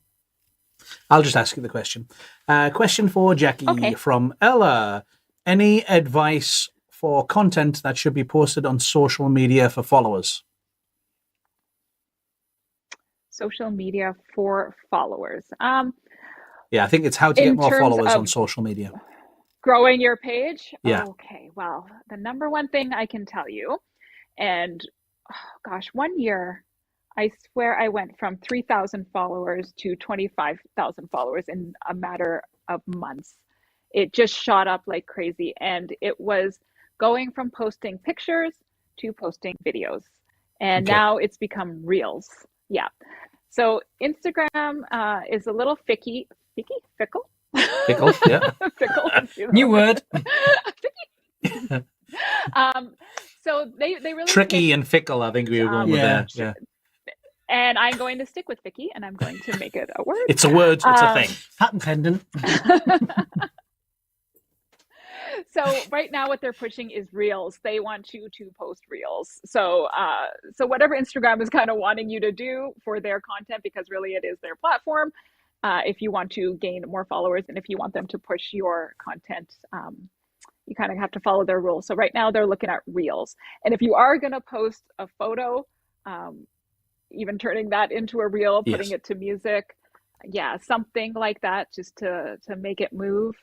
I'll just ask you the question. Question for Jackie from Ella. Any advice for content that should be posted on social media for followers? Social media for followers. Yeah, I think it's how to get more followers on social media. Growing your page? Yeah. Okay, well, the number one thing I can tell you, and 1 year, I swear I went from 3,000 followers to 25,000 followers in a matter of months. It just shot up like crazy. And it was going from posting pictures to posting videos. And now it's become reels. Yeah. So Instagram is a little fickle. Fickle, yeah. Fickle. New word. So they really tricky and fickle, I think we were going with that. Yeah. And I'm going to stick with Vicky, and I'm going to make it a word. It's a word. It's a thing. Patent pendant. So right now what they're pushing is reels. They want you to post reels. So whatever Instagram is kind of wanting you to do for their content, because really it is their platform, if you want to gain more followers and if you want them to push your content, you kind of have to follow their rules. So right now they're looking at reels. And if you are going to post a photo, even turning that into a reel, putting it to music, something like that, just to make it move.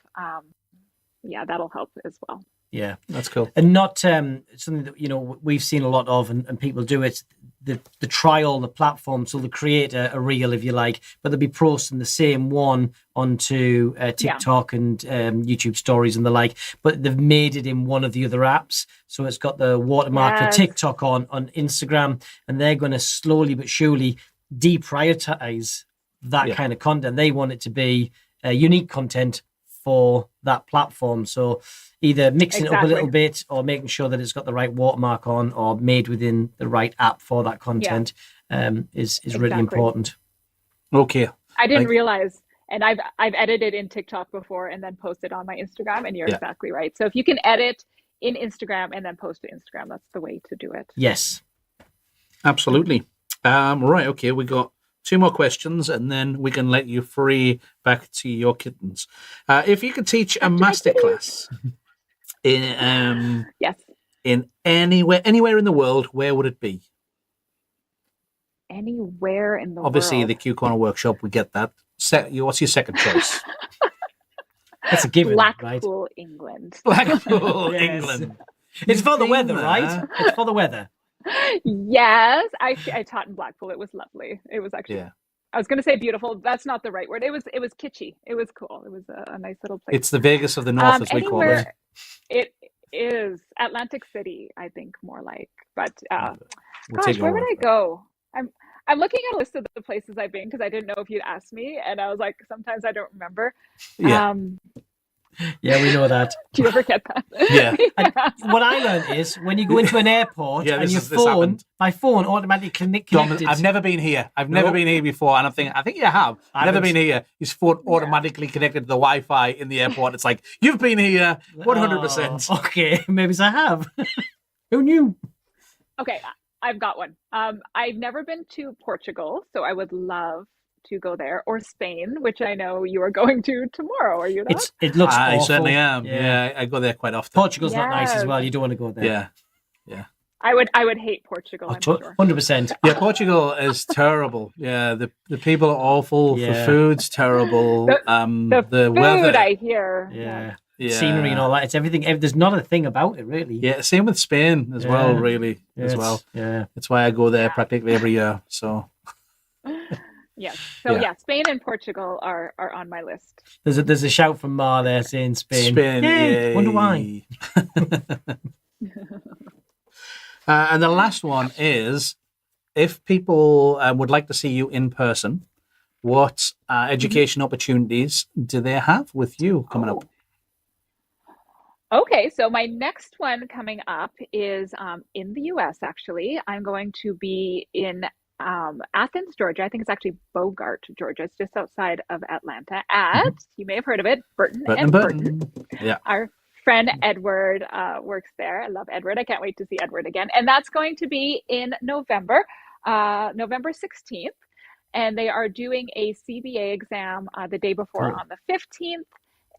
That'll help as well. Yeah, that's cool. And not something that we've seen a lot of, and people do it. The trial, the platform, so they create a reel, if you like, but they'll be posting the same one onto TikTok and YouTube stories and the like. But they've made it in one of the other apps, so it's got the watermark for TikTok on Instagram, and they're going to slowly but surely deprioritize that kind of content. They want it to be unique content for that platform. So either mixing it up a little bit or making sure that it's got the right watermark on or made within the right app for that content is really important. Okay. I didn't realize, and I've edited in TikTok before and then posted on my Instagram, and you're exactly right. So if you can edit in Instagram and then post to Instagram, that's the way to do it. Yes. Absolutely. Right. Okay. We got 2 more questions, and then we can let you free back to your kittens. If you could teach a masterclass in in anywhere in the world, where would it be? Anywhere in the Obviously, world. the Q Corner workshop. We get that. What's your second choice? That's a given, Blackpool, right? England. Blackpool, England. It's for the weather, right? It's for the weather. Yes, I taught in Blackpool. It was lovely. It was actually, I was going to say beautiful. That's not the right word. It was kitschy. It was cool. It was a nice little place. It's the Vegas of the North, as we call it. It is Atlantic City, I think, more like. But We'll where would I go? I'm looking at a list of the places I've been because I didn't know if you'd ask me, and I was like, sometimes I don't remember. Yeah. Yeah, we know that. Do you ever get that? Yeah. What I learned is when you go into an airport and my phone automatically connected. I've never been here. I've never been here before, and I think you have. I've never been here. His phone automatically connected to the Wi-Fi in the airport. It's like, you've been here 100%. Okay, maybe I have. Who knew? Okay, I've got one. I've never been to Portugal, so I would love to go there, or Spain, which I know you are going to tomorrow. Are you not? It looks I awful. certainly am. Yeah, I go there quite often. Portugal's not nice as Yes. well. You don't want to go there. Yeah. I would hate Portugal, I'm sure. 100%. Yeah, Portugal is terrible. Yeah, the people are awful. Yeah. The food's terrible. The The food, weather. I hear. Yeah. Yeah. Scenery and all that. It's everything. There's not a thing about it, really. Yeah, same with Spain as well, really, as well. Yeah. That's why I go there practically every year. So Yes. So Yeah. Spain and Portugal are on my list. There's a shout from Ma there saying Spain. Spain, Yay! yay. Wonder why. And the last one is, if people would like to see you in person, what education opportunities do they have with you coming up? Okay, so my next one coming up is in the US, actually. I'm going to be in Athens, Georgia. I think it's actually Bogart, Georgia. It's just outside of Atlanta at, you may have heard of it, Burton and Burton. Yeah. Our friend Edward works there. I love Edward. I can't wait to see Edward again. And that's going to be in November, November 16th. And they are doing a CBA exam the day before on the 15th.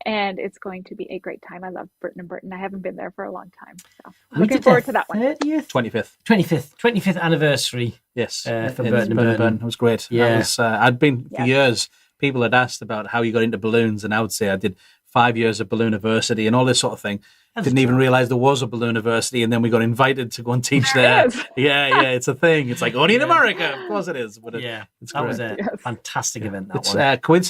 And it's going to be a great time. I love Burton and Burton. I haven't been there for a long time. So looking forward to that one. 25th anniversary. Yes. For It's Burton and Burton. It was great. Yeah. I'd been for years. People had asked about how you got into balloons, and I would say I did 5 years of ballooniversity and all this sort of thing. Didn't even realize there was a ballooniversity, and then we got invited to go and teach there. Yeah, it's a thing. It's like only in America. Of course it is. But it's that great. was a fantastic event. That It's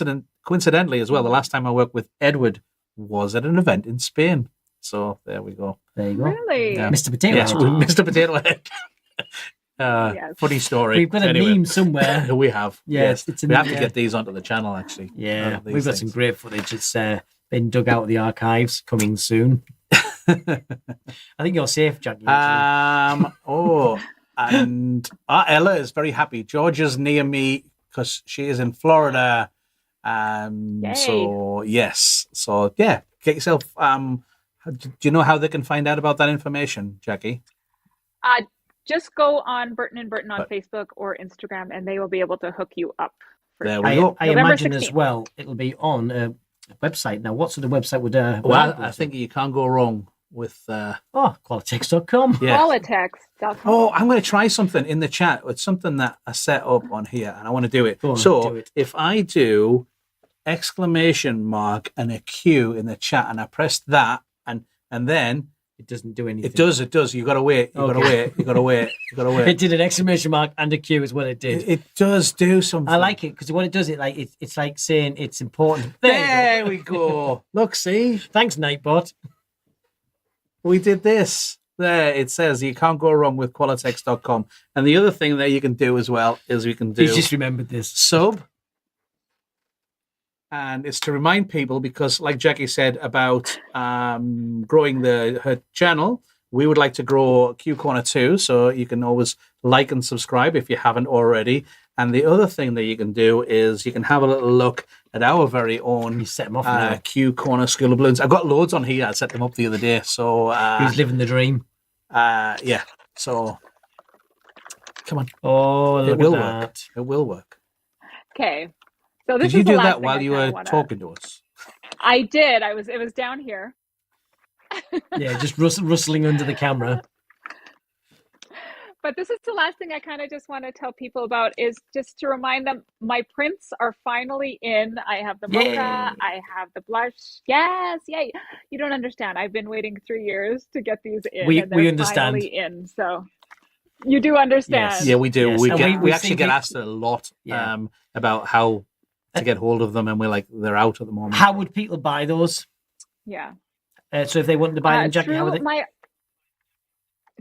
one. coincidentally as well. The last time I worked with Edward was at an event in Spain. So there we go. There you go. Really? Yeah. Mr. Potato Yes, Head. Mr. Potato Head. Yes. Funny story. We've got a meme somewhere. We have. Yeah, Yes. it's in We have the, to get these onto the channel, actually. Yeah, These we've got some things. great footage. It's been dug out of the archives, coming soon. I think you're safe, Jackie. actually. And Ella is very happy. Georgia's near me because she is in Florida. Yay. So yes. So yeah, get yourself. Do you know how they can find out about that information, Jackie? Just go on Burton and Burton on Facebook or Instagram, and they will be able to hook you up. There we go. I November imagine 16th. as well, it'll be on a website. Now, what sort of website would Well, I think you can't go wrong with. qualitex.com. Yeah. Politics.com. Oh, I'm going to try something in the chat. It's something that I set up on here, and I want to do it. Go on, So do it. if I do exclamation mark and a Q in the chat, and I press that, and then It doesn't do anything. it does. You got to wait. You got to wait. You got to wait. You got to It wait. did an exclamation mark and a Q is what it did. It does do something. I like it because what it does, it's like saying it's important. There you go. There we go. Look, see, Thanks, Nightbot. we did this. There, it says you can't go wrong with qualitex.com. And the other thing that you can do as well is we can do He's just remembered this. sub. And it's to remind people, because like Jackie said about growing her channel, we would like to grow Q Corner too. So you can always like and subscribe if you haven't already. And the other thing that you can do is you can have a little look at our very own You set him off now. Q Corner School of Balloons. I've got loads on here. I set them up the other day. So He's living the dream. yeah. So come on. Oh, look It will at work. that. It will work. Okay. So this Did you is the do last that thing while I you kinda were wanna- talking to us? I did. It was down here. Yeah, just rustling under the camera. But this is the last thing I kind of just want to tell people about, is just to remind them my prints are finally in. I have the mocha, Yay. I have the blush. Yes, yay. You don't understand. I've been waiting 3 years to get these in. We and they're understand. finally in. So you do understand. Yes. Yeah, we do. Yes, We and get, we we actually think get it- asked a lot Yeah. about how to get hold of them, and we're like, they're out at the moment. How would people buy those? Yeah. So if they wanted to buy them, Jackie, how would they?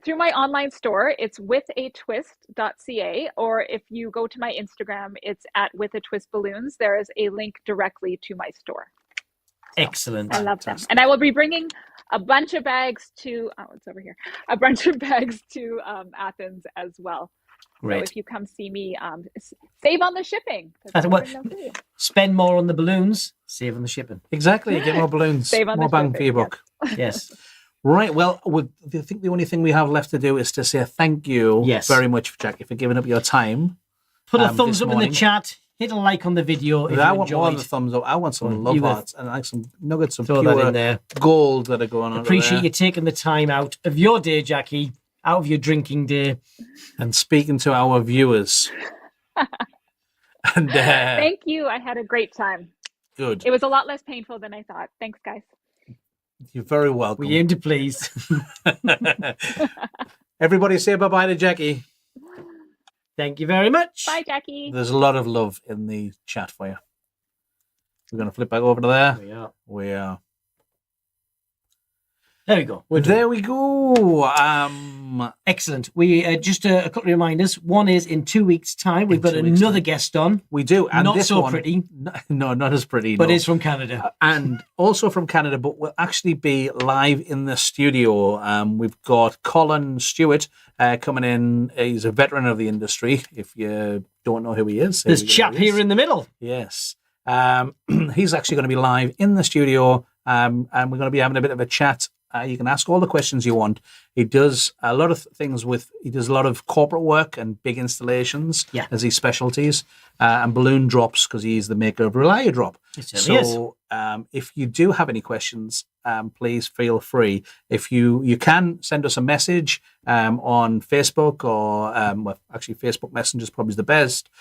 Through my online store, it's withatwist.ca, or if you go to my Instagram, it's at withatwistballoons. There is a link directly to my store. Excellent. I love them. And I will be bringing a bunch of bags to, it's over here, a bunch of bags to Athens as well. Great. So if you come see me, save on the shipping. 'cause That's I'll what- bring them for you. Spend more on the balloons, save on the shipping. Exactly. Get more balloons. Save on More the bang for your shipping, buck. Yes. Right. Well, I think the only thing we have left to do is to say thank you very much, Jackie, for giving up your time. Put a thumbs up in the chat. Hit a like on the video if you I want more enjoyed. than a thumbs up. I want some love hearts and like some nuggets of Throw pure that in there. gold that are going on. Appreciate you taking the time out of your day, Jackie, out of your drinking day. And speaking to our viewers. And thank you. I had a great time. Good. It was a lot less painful than I thought. Thanks, guys. You're very welcome. We aim to please. Everybody say bye-bye to Jackie. Thank you very much. Bye, Jackie. There's a lot of love in the chat for you. We're going to flip back over to there. We are. There we go. There we go. Excellent. We just a couple of reminders. One is in 2 weeks' time, we've got another guest on. We do. And not this so one, pretty. No, not as pretty. But is from Canada. And also from Canada, but we'll actually be live in the studio. We've got Colin Stewart coming in. He's a veteran of the industry. If you don't know who he is. This chap here in the middle. Yes. He's actually going to be live in the studio, and we're going to be having a bit of a chat. You can ask all the questions you want. He does a lot of things he does a lot of corporate work and big installations as his specialties, and balloon drops because he's the maker of Relay Drop. So if you do have any questions, please feel free. If you can send us a message on Facebook or actually Facebook Messenger is probably the best.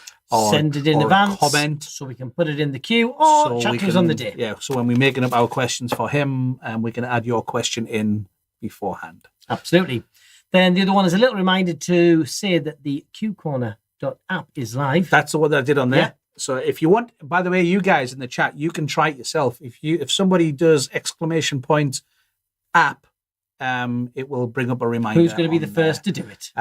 Send it in advance, comment, so we can put it in the queue, or chat to us on the day. Yeah, so when we're making up our questions for him, we can add your question in beforehand. Absolutely. Then the other one is a little reminder to say that the qcorner.app is live. That's what I did on there. Yeah. So if you want, by the way, you guys in the chat, you can try it yourself. If somebody does ! App, it will bring up a reminder. Who's going to be the first to do it? !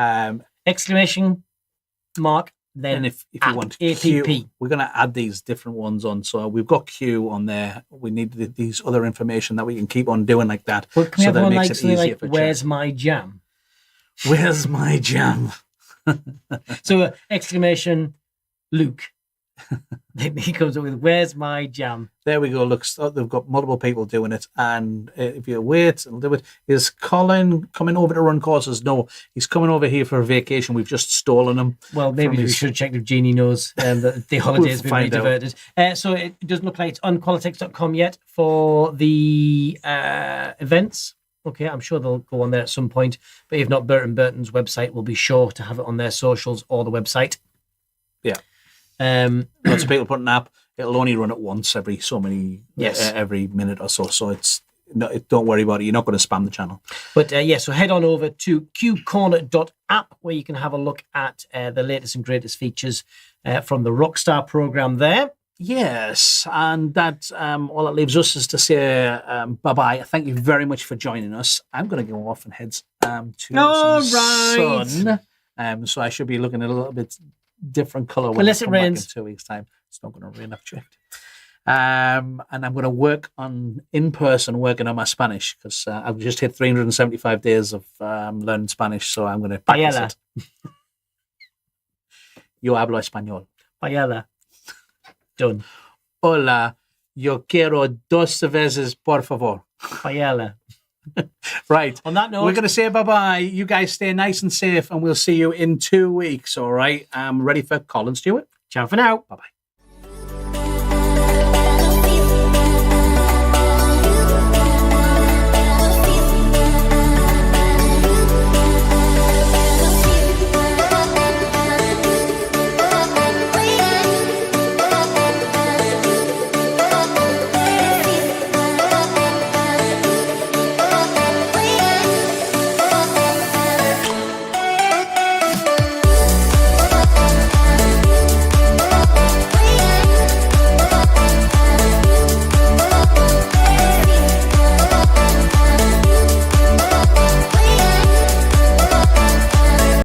Then if you want Q, we're going to add these different ones on. So we've got Q on there. We need these other information that we can keep on doing like that. Well, can we have one like something like, where's my jam? Where's my jam? So Luke. He comes up with, where's my jam? There we go. Look, they've got multiple people doing it. And if you wait, it'll do it. Is Colin coming over to run courses? No, he's coming over here for a vacation. We've just stolen him. Well, maybe we should check if Jeannie knows that the holiday has been diverted. So it doesn't look like it's on qualitex.com yet for the events. Okay, I'm sure they'll go on there at some point. But if not, Burton Burton's website will be sure to have it on their socials or the website. Yeah. Lots of people put an app. It'll only run it once every so many, every minute or so. So don't worry about it. You're not going to spam the channel. But so head on over to qcorner.app where you can have a look at the latest and greatest features from the Rockstar program there. Yes, and that all that leaves us is to say bye-bye. Thank you very much for joining us. I'm going to go off and head to some sun. So I should be looking a little bit different color when unless it rains back in 2 weeks' time. It's not going to rain, I've checked. And I'm going to work working on my Spanish because I've just hit 375 days of learning Spanish, so I'm going to practice it. Yo hablo español. Paella. Done. Hola, yo quiero dos veces, por favor. Paella. Right. On that note, we're going to say bye-bye. You guys stay nice and safe, and we'll see you in 2 weeks, all right? I'm ready for Colin Stewart. Ciao for now. Bye-bye.